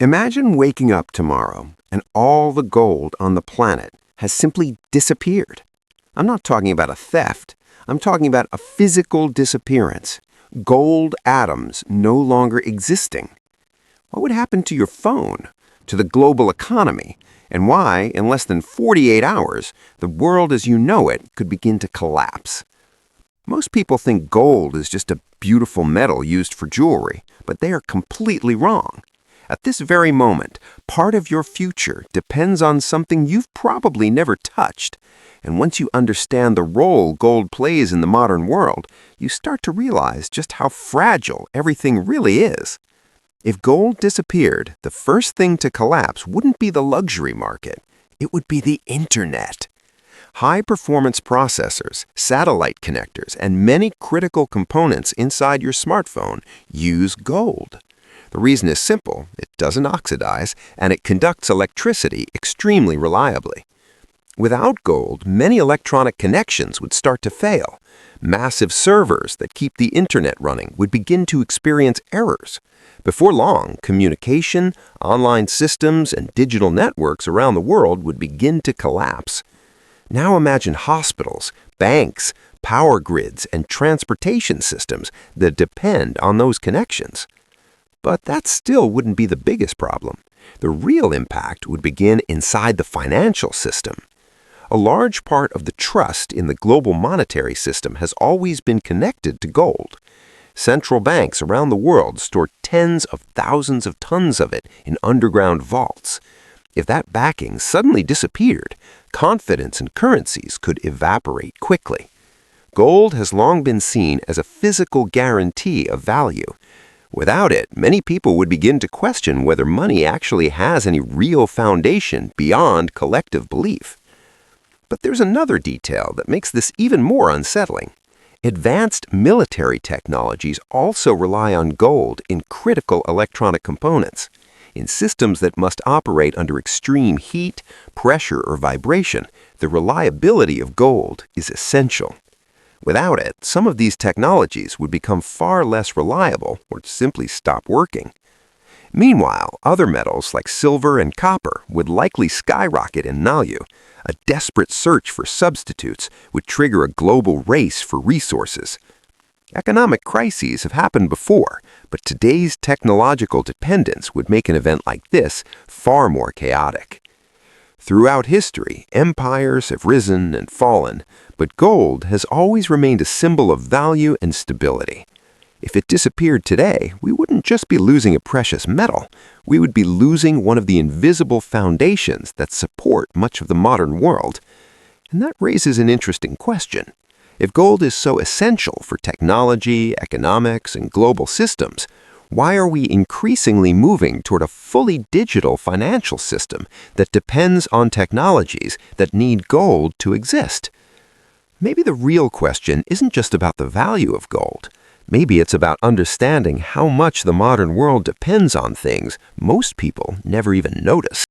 Imagine waking up tomorrow and all the gold on the planet has simply disappeared. I'm not talking about a theft. I'm talking about a physical disappearance. Gold atoms no longer existing. What would happen to your phone, to the global economy, and why, in less than 48 hours, the world as you know it could begin to collapse? Most people think gold is just a beautiful metal used for jewelry, but they are completely wrong. At this very moment, part of your future depends on something you've probably never touched. And once you understand the role gold plays in the modern world, you start to realize just how fragile everything really is. If gold disappeared, the first thing to collapse wouldn't be the luxury market. It would be the internet. High-performance processors, satellite connectors, and many critical components inside your smartphone use gold. The reason is simple: it doesn't oxidize, and it conducts electricity extremely reliably. Without gold, many electronic connections would start to fail. Massive servers that keep the internet running would begin to experience errors. Before long, communication, online systems, and digital networks around the world would begin to collapse. Now imagine hospitals, banks, power grids, and transportation systems that depend on those connections. But that still wouldn't be the biggest problem. The real impact would begin inside the financial system. A large part of the trust in the global monetary system has always been connected to gold. Central banks around the world store tens of thousands of tons of it in underground vaults. If that backing suddenly disappeared, confidence in currencies could evaporate quickly. Gold has long been seen as a physical guarantee of value. Without it, many people would begin to question whether money actually has any real foundation beyond collective belief. But there's another detail that makes this even more unsettling. Advanced military technologies also rely on gold in critical electronic components. In systems that must operate under extreme heat, pressure, or vibration, the reliability of gold is essential. Without it, some of these technologies would become far less reliable or simply stop working. Meanwhile, other metals like silver and copper would likely skyrocket in value. A desperate search for substitutes would trigger a global race for resources. Economic crises have happened before, but today's technological dependence would make an event like this far more chaotic. Throughout history, empires have risen and fallen, but gold has always remained a symbol of value and stability. If it disappeared today, we wouldn't just be losing a precious metal, we would be losing one of the invisible foundations that support much of the modern world. And that raises an interesting question. If gold is so essential for technology, economics, and global systems, why are we increasingly moving toward a fully digital financial system that depends on technologies that need gold to exist? Maybe the real question isn't just about the value of gold. Maybe it's about understanding how much the modern world depends on things most people never even notice.